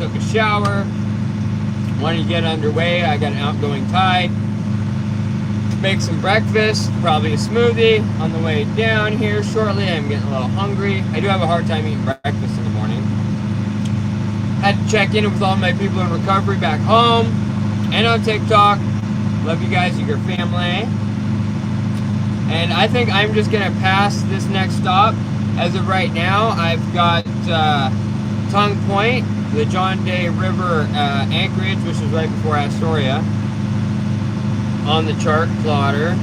took a shower, wanted to get underway. I got an outgoing tide. Make some breakfast, probably a smoothie on the way down here shortly. I'm getting a little hungry. I do have a hard time eating breakfast in the morning. Had to check in with all my people in recovery back home and on TikTok. Love you guys, you're your family. And I think I'm just gonna pass this next stop. As of right now, I've got Tongue Point, the John Day River anchorage, which is right before Astoria, on the chart plotter.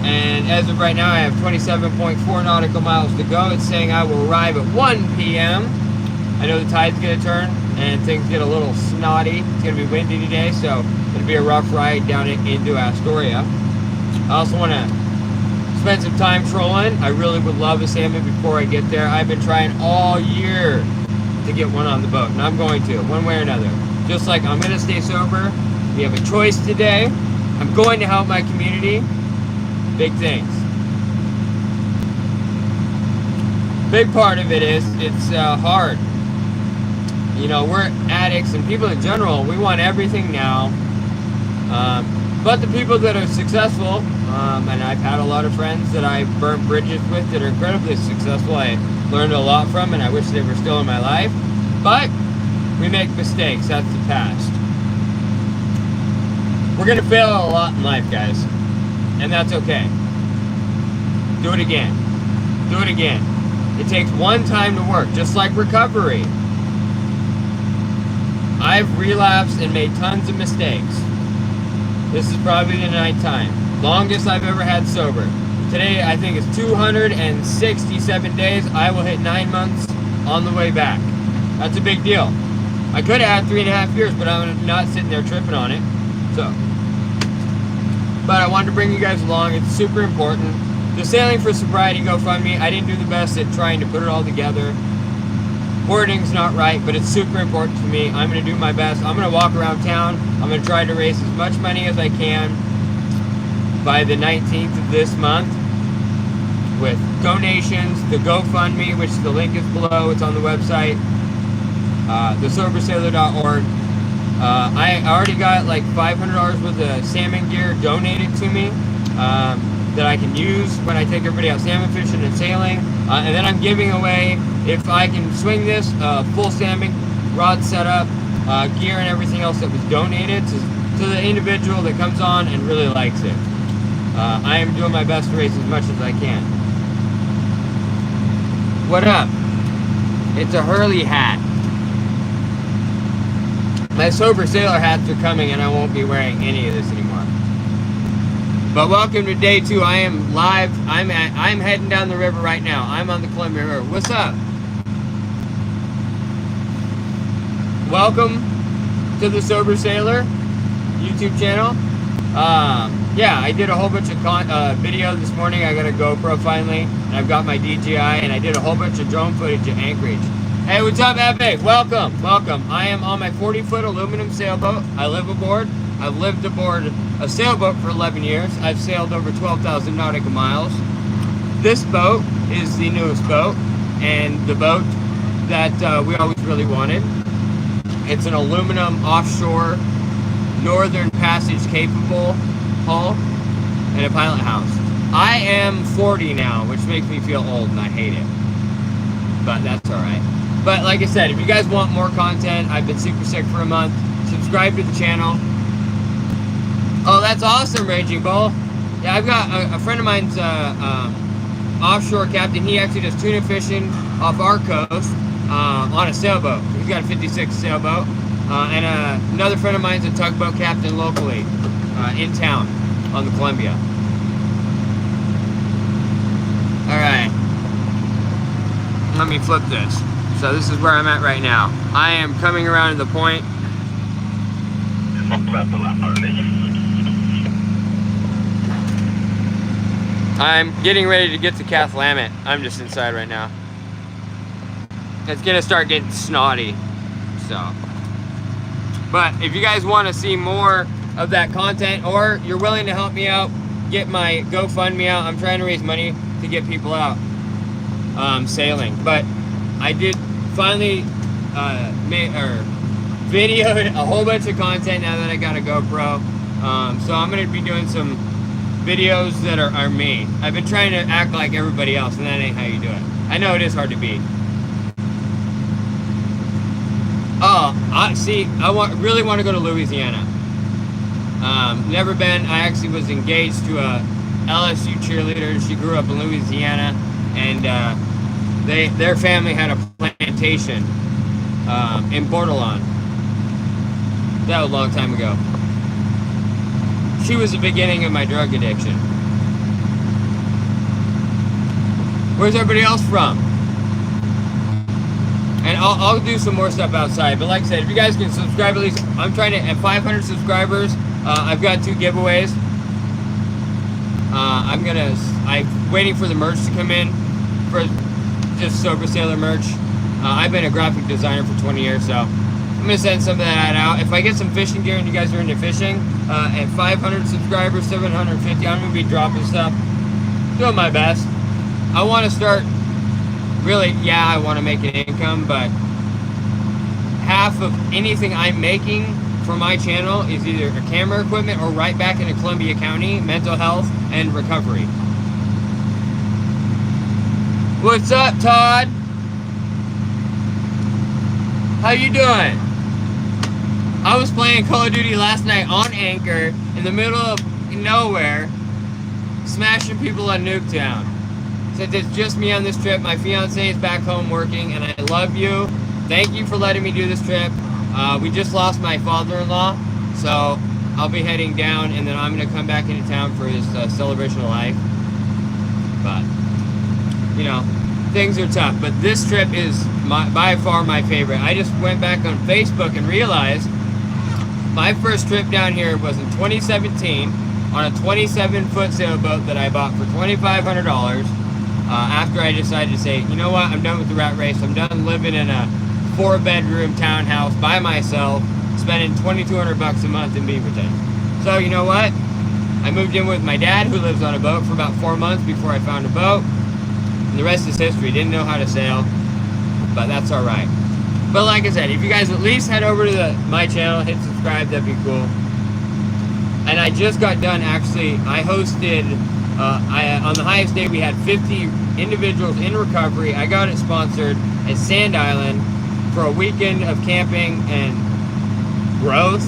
And as of right now, I have 27.4 nautical miles to go. It's saying I will arrive at 1 p.m. I know the tide's gonna turn and things get a little snotty. It's gonna be windy today, so it'll be a rough ride down into Astoria. I also wanna spend some time trolling. I really would love a salmon before I get there. I've been trying all year to get one on the boat, and I'm going to, one way or another. Just like I'm gonna stay sober. We have a choice today. I'm going to help my community. Big things. Big part of it is it's hard. You know, we're addicts and people in general, we want everything now. But the people that are successful, and I've had a lot of friends that I burnt bridges with that are incredibly successful, I learned a lot from, and I wish they were still in my life. But we make mistakes, that's the past. We're gonna fail a lot in life, guys, and that's okay. Do it again. Do it again. It takes one time to work, just like recovery. I've relapsed and made tons of mistakes. This is probably the 9th time. Longest I've ever had sober. Today, I think it's 267 days. I will hit 9 months on the way back. That's a big deal. I could have had 3.5 years, but I'm not sitting there tripping on it. So, but I wanted to bring you guys along. It's super important. The Sailing for Sobriety GoFundMe, I didn't do the best at trying to put it all together. Wording's not right, but it's super important to me. I'm going to do my best. I'm going to walk around town. I'm going to try to raise as much money as I can by the 19th of this month with donations, the GoFundMe, which the link is below. It's on the website, thesobersailor.org. I already got like $500 worth of salmon gear donated to me that I can use when I take everybody out salmon fishing and sailing. And then I'm giving away, if I can swing this, full salmon rod setup, gear and everything else that was donated to the individual that comes on and really likes it. I am doing my best to raise as much as I can. What up? It's a Hurley hat. My sober sailor hats are coming and I won't be wearing any of this anymore. But welcome to day 2. I am live. I'm heading down the river right now. I'm on the Columbia River. What's up? Welcome to the Sober Sailor YouTube channel. Yeah, I did a whole bunch of video this morning. I got a GoPro finally, and I've got my DJI, and I did a whole bunch of drone footage at Anchorage. Hey, what's up, Epic? Welcome, welcome. I am on my 40-foot aluminum sailboat. I live aboard. I've lived aboard a sailboat for 11 years. I've sailed over 12,000 nautical miles. This boat is the newest boat, and the boat that we always really wanted. It's an aluminum offshore Northern Passage capable hull and a pilot house. I am 40 now, which makes me feel old, and I hate it. But that's alright. But like I said, if you guys want more content, I've been super sick for a month. Subscribe to the channel. Oh, that's awesome, Raging Bull. Yeah, I've got a friend of mine's offshore captain. He actually does tuna fishing off our coast on a sailboat. He's got a 56 sailboat. And another friend of mine's a tugboat captain locally in town on the Columbia. Alright. Let me flip this. So this is where I'm at right now. I am coming around to the point. I'm getting ready to get to Cathlamet. I'm just inside right now. It's gonna start getting snotty. So. But if you guys want to see more of that content, or you're willing to help me out, get my GoFundMe out. I'm trying to raise money to get people out sailing. But I did finally videoed a whole bunch of content now that I got a GoPro. So I'm gonna be doing some videos that are me. I've been trying to act like everybody else, and that ain't how you do it. I know it is hard to be. Oh, I really want to go to Louisiana. Never been. I actually was engaged to a LSU cheerleader. She grew up in Louisiana, and their family had a plantation in Bordelon. That was a long time ago. She was the beginning of my drug addiction. Where's everybody else from? And I'll do some more stuff outside. But like I said, if you guys can subscribe at least, I'm trying to, at 500 subscribers, I've got 2 giveaways. I'm waiting for the merch to come in, for just Sober Sailor merch. I've been a graphic designer for 20 years, so I'm gonna send some of that out. If I get some fishing gear and you guys are into fishing, at 500 subscribers, 750, I'm gonna be dropping stuff. Doing my best. I want to start, really, yeah, I want to make an income, but half of anything I'm making for my channel is either a camera equipment or right back into Columbia County, mental health and recovery. What's up, Todd? How you doing? I was playing Call of Duty last night on Anchor in the middle of nowhere, smashing people on Nuketown. Since it's just me on this trip, my fiance is back home working, and I love you. Thank you for letting me do this trip. We just lost my father-in-law, so I'll be heading down, and then I'm going to come back into town for his celebration of life. But, you know, things are tough. But this trip is by far my favorite. I just went back on Facebook and realized my first trip down here was in 2017 on a 27-foot sailboat that I bought for $2,500. After I decided to say, you know what, I'm done with the rat race. I'm done living in a 4-bedroom townhouse by myself, spending $2,200 a month in Beaverton. So you know what? I moved in with my dad, who lives on a boat, for about 4 months before I found a boat. And the rest is history. Didn't know how to sail, but that's all right. But like I said, if you guys at least head over to my channel, hit subscribe, that'd be cool. And I just got done, actually, I hosted, on the highest day we had 50 individuals in recovery. I got it sponsored at Sand Island for a weekend of camping and growth.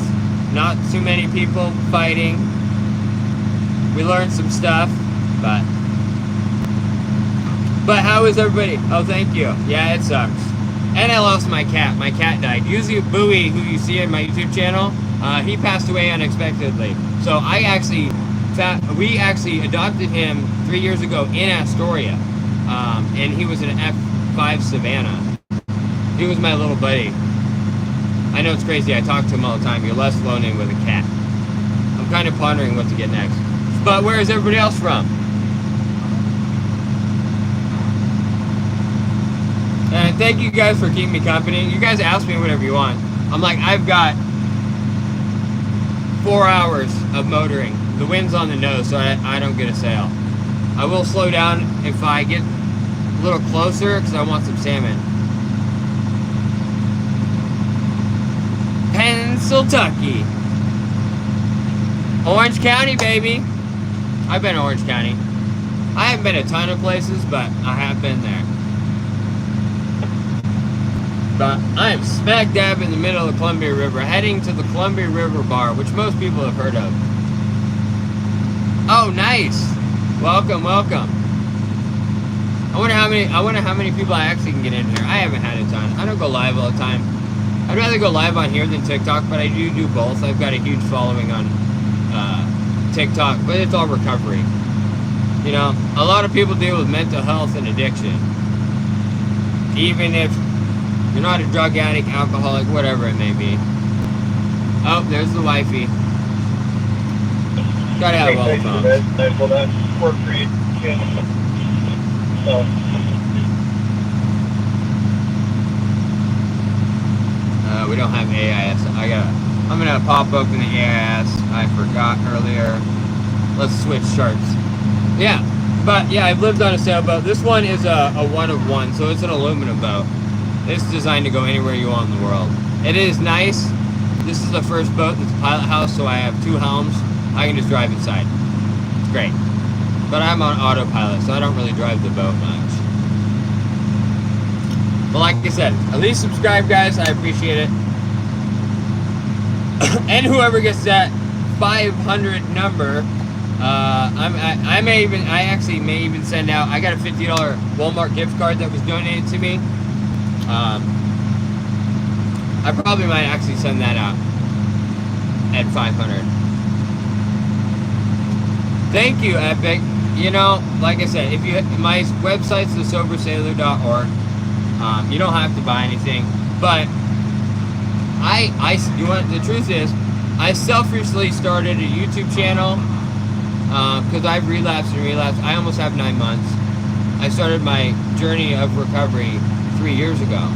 Not too many people fighting. We learned some stuff, but how is everybody? Oh, thank you. Yeah, it sucks. And I lost my cat. My cat died. Usually Bowie, who you see in my YouTube channel, he passed away unexpectedly. So we actually adopted him 3 years ago in Astoria, and he was an F5 Savannah. He was my little buddy. I know it's crazy, I talk to him all the time. You're less lonely with a cat. I'm kind of pondering what to get next. But where is everybody else from? And thank you guys for keeping me company. You guys ask me whatever you want. I'm like, I've got 4 hours of motoring. The wind's on the nose, so I don't get a sail. I will slow down if I get a little closer, because I want some salmon. Pennsylvania. Orange County, baby. I've been to Orange County. I haven't been a ton of places, but I have been there. But I am smack dab in the middle of the Columbia River, heading to the Columbia River Bar, which most people have heard of. Oh, nice. Welcome, welcome. I wonder how many people I actually can get in here. I haven't had a ton. I don't go live all the time. I'd rather go live on here than TikTok, but I do both. I've got a huge following on TikTok, but it's all recovery. You know, a lot of people deal with mental health and addiction. Even if you're not a drug addict, alcoholic, whatever it may be. Oh, there's the wifey. Gotta have all the phones. Well, that's work for you. So. We don't have AIS. I'm gonna pop open the AIS. I forgot earlier. Let's switch charts. Yeah, but yeah, I've lived on a sailboat. This one is a one of one, so it's an aluminum boat. It's designed to go anywhere you want in the world. It is nice. This is the first boat that's a pilot house, so I have 2 helms. I can just drive inside. It's great. But I'm on autopilot, so I don't really drive the boat much. But like I said, at least subscribe, guys. I appreciate it. And whoever gets that 500 number, I actually may even send out. I got a $50 Walmart gift card that was donated to me. I probably might actually send that out at 500. Thank you, Epic. You know, like I said, if you my website's thesobersailor.org. You don't have to buy anything, but the truth is, I selfishly started a YouTube channel because I've relapsed and relapsed. I almost have 9 months. I started my journey of recovery 3 years ago.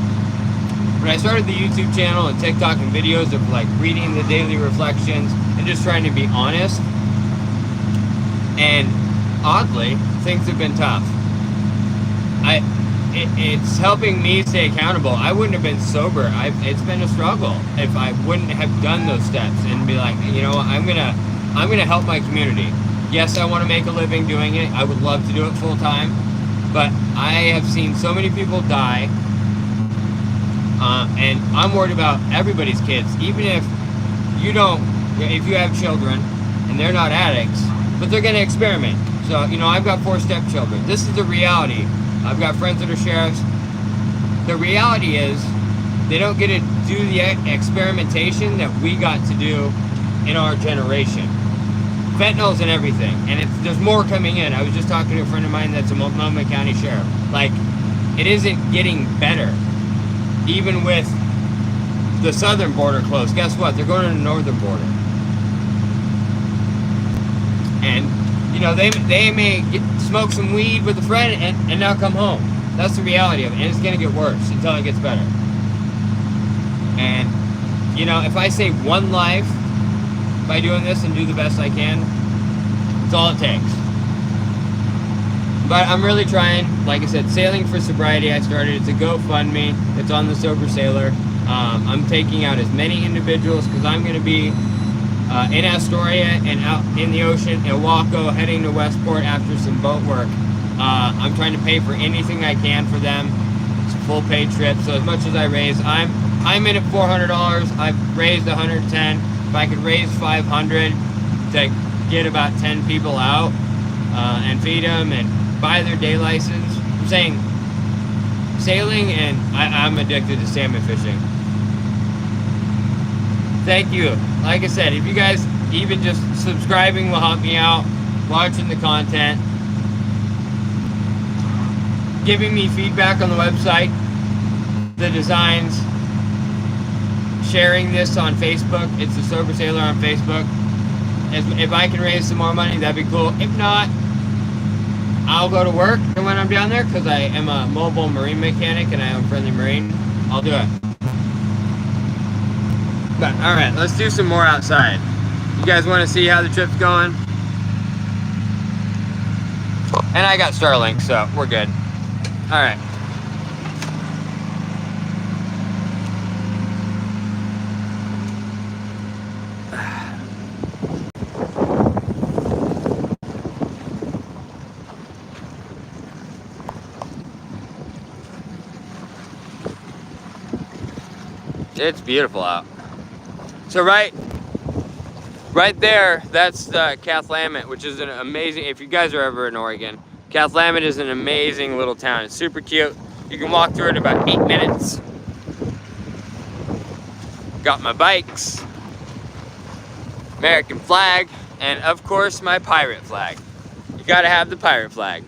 But I started the YouTube channel and TikTok and videos of like reading the daily reflections and just trying to be honest. And oddly, things have been tough. It's helping me stay accountable. I wouldn't have been sober. It's been a struggle if I wouldn't have done those steps and be like, you know, I'm gonna help my community. Yes, I want to make a living doing it. I would love to do it full time, but I have seen so many people die, and I'm worried about everybody's kids. Even if you have children and they're not addicts, but they're gonna experiment. So, you know, I've got 4 stepchildren. This is the reality. I've got friends that are sheriffs. The reality is they don't get to do the experimentation that we got to do in our generation. Fentanyl's and everything. And there's more coming in. I was just talking to a friend of mine that's a Multnomah County sheriff. Like, it isn't getting better. Even with the southern border closed. Guess what? They're going to the northern border. And you know, they may smoke some weed with a friend and now come home. That's the reality of it. And it's going to get worse until it gets better. And, you know, if I save one life by doing this and do the best I can, it's all it takes. But I'm really trying. Like I said, Sailing for Sobriety, I started. It's a GoFundMe. It's on the Sober Sailor. I'm taking out as many individuals because I'm going to be in Astoria and out in the ocean in Waco, heading to Westport after some boat work. I'm trying to pay for anything I can for them. It's a full paid trip, so as much as I raise, I'm in at $400. I've raised $110. If I could raise $500 to get about 10 people out and feed them and buy their day license, I'm saying sailing, and I'm addicted to salmon fishing. Thank you. Like I said, if you guys even just subscribing will help me out, watching the content, giving me feedback on the website, the designs, sharing this on Facebook. It's the Sober Sailor on Facebook. If I can raise some more money, that'd be cool. If not, I'll go to work, and when I'm down there, because I am a mobile marine mechanic and I am a friendly marine, I'll do it. But, alright, let's do some more outside. You guys want to see how the trip's going? And I got Starlink, so we're good. Alright. It's beautiful out. So right there, that's Cathlamet, which is an amazing, if you guys are ever in Oregon, Cathlamet is an amazing little town. It's super cute. You can walk through it in about 8 minutes. Got my bikes, American flag, and of course my pirate flag. You gotta have the pirate flag.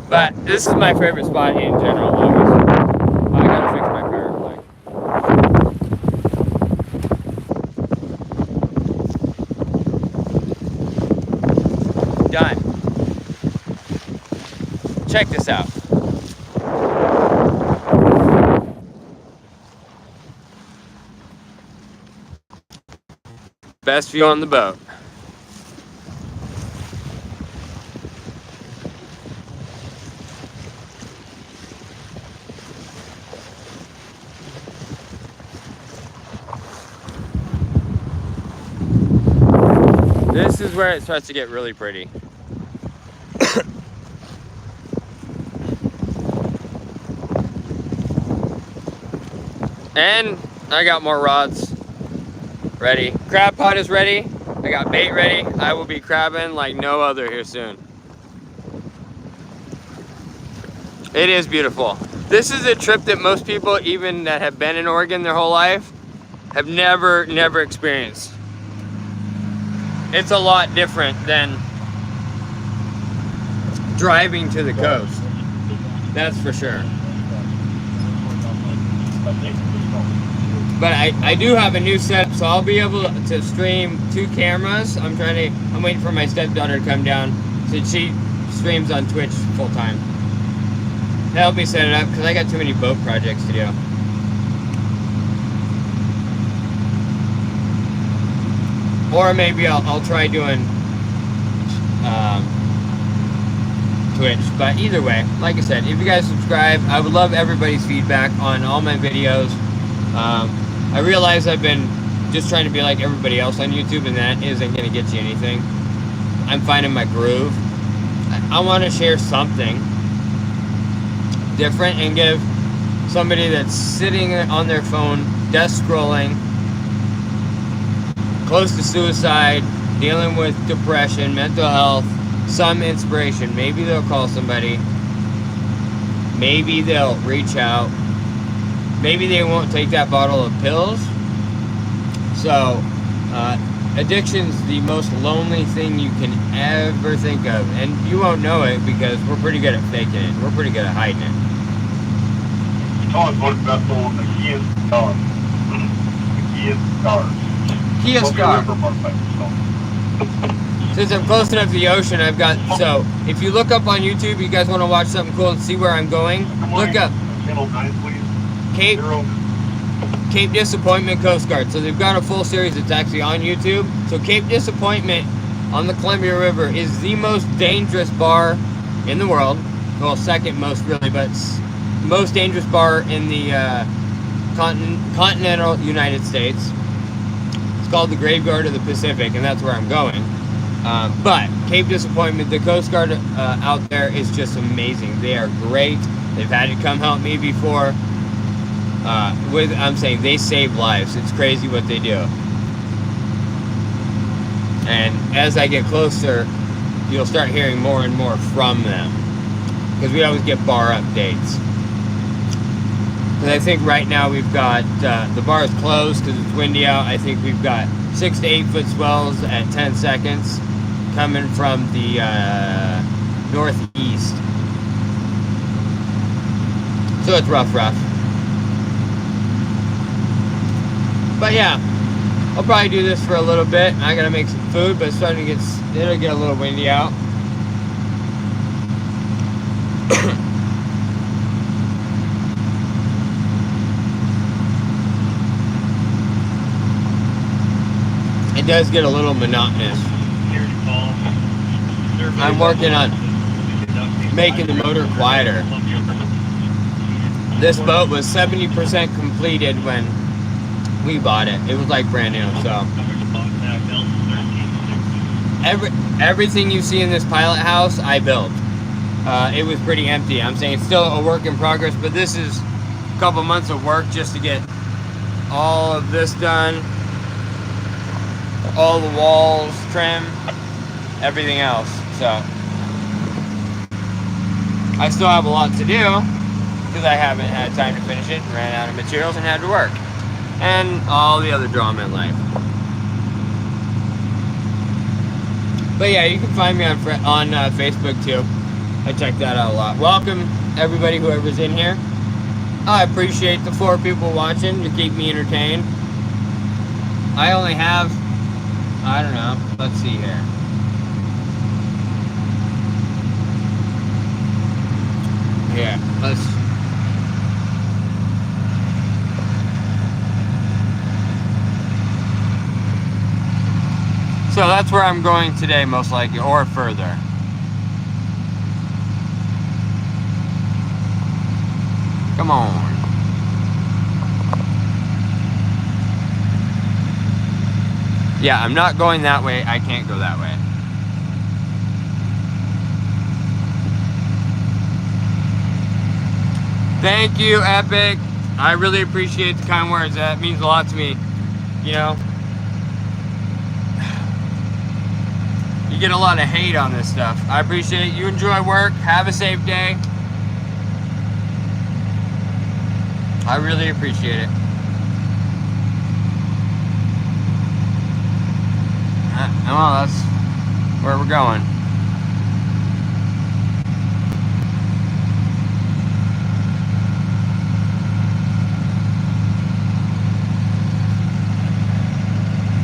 But this is my favorite spot in general, obviously. I gotta fix my pirate flag. Done. Check this out. Best view on the boat. 。 . 「 . 。 . 」 . 」 . 」 . 」 . 」 . 」 . 」 . 」 . 」 . 」 . 」 . 」 . 」 . 」 . 」 . 」 . 」 . 」 . 」 . 」 . 」 . 」 . 」 . 」 . 」This is where it starts to get really pretty. And I got more rods ready. Crab pot is ready. I got bait ready. I will be crabbing like no other here soon. It is beautiful. This is a trip that most people, even that have been in Oregon their whole life, have never experienced. It's a lot different than driving to the coast. That's for sure. But I do have a new setup, so I'll be able to stream 2 cameras. I'm waiting for my stepdaughter to come down so she streams on Twitch full time. Help me set it up because I got too many boat projects to do. Or maybe I'll try doing Twitch. But either way, like I said, if you guys subscribe, I would love everybody's feedback on all my videos. I realize I've been just trying to be like everybody else on YouTube, and that isn't going to get you anything. I'm finding my groove. I want to share something different and give somebody that's sitting on their phone, desk scrolling, close to suicide, dealing with depression, mental health, some inspiration. Maybe they'll call somebody. Maybe they'll reach out. Maybe they won't take that bottle of pills. So, addiction's the most lonely thing you can ever think of. And you won't know it because we're pretty good at faking it. We're pretty good at hiding it. Kia Star. Since I'm close enough to the ocean, I've got, so if you look up on YouTube, you guys want to watch something cool and see where I'm going, look up Cape Disappointment Coast Guard. So they've got a full series that's actually on YouTube. So Cape Disappointment on the Columbia River is the most dangerous bar in the world. Well, second most really, but most dangerous bar in the continental United States. It's called the Graveyard of the Pacific, and that's where I'm going. But Cape Disappointment, the Coast Guard out there is just amazing. They are great. They've had to come help me before. I'm saying they save lives. It's crazy what they do. And as I get closer, you'll start hearing more and more from them. Because we always get bar updates. Because I think right now we've got, the bar is closed because it's windy out. I think we've got 6 to 8 foot swells at 10 seconds coming from the northeast. So it's rough. But yeah, I'll probably do this for a little bit. I gotta make some food, but it's starting to it'll get a little windy out. It does get a little monotonous. I'm working on making the motor quieter. This boat was 70% completed when we bought it. It was like brand new, so everything you see in this pilot house I built. It was pretty empty. I'm saying it's still a work in progress, but this is a couple months of work just to get all of this done, all the walls trimmed, everything else. So I still have a lot to do because I haven't had time to finish it, ran out of materials and had to work. And all the other drama in life. But yeah, you can find me on Facebook too. I check that out a lot. Welcome everybody, whoever's in here. I appreciate the 4 people watching to keep me entertained. I only have, I don't know, let's see here. Yeah, let's. So that's where I'm going today, most likely, or further. Come on. Yeah, I'm not going that way. I can't go that way. Thank you, Epic. I really appreciate the kind words. That means a lot to me. You know, you get a lot of hate on this stuff. I appreciate it. You enjoy work. Have a safe day. I really appreciate it. Well, that's where we're going.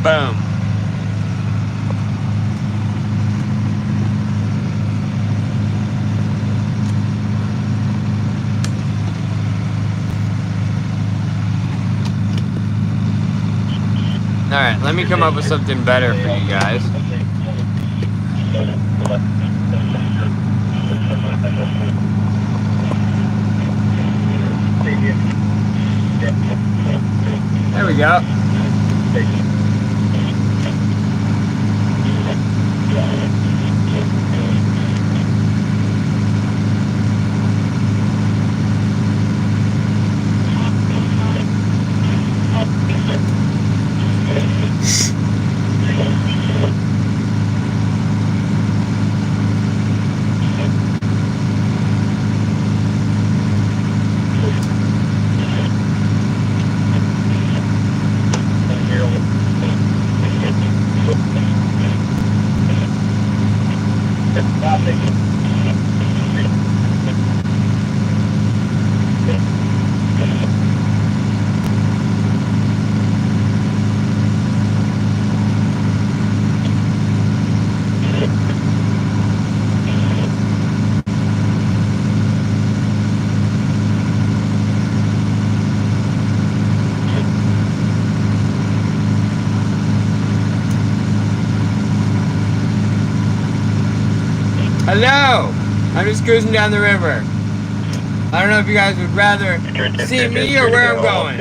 Boom. Alright, let me come up with something better for you guys. There we go. Hello! I'm just cruising down the river. I don't know if you guys would rather see me or where I'm going.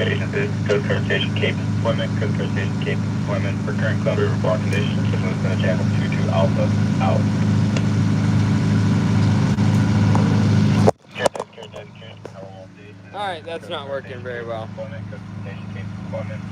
Code Car Station Cape Employment, Code Car Station Cape Employment for current cloud river block conditions. Movement to channel 22 Alpha out. Alright, that's not working very well. Employment, Code Car Station Cape Employment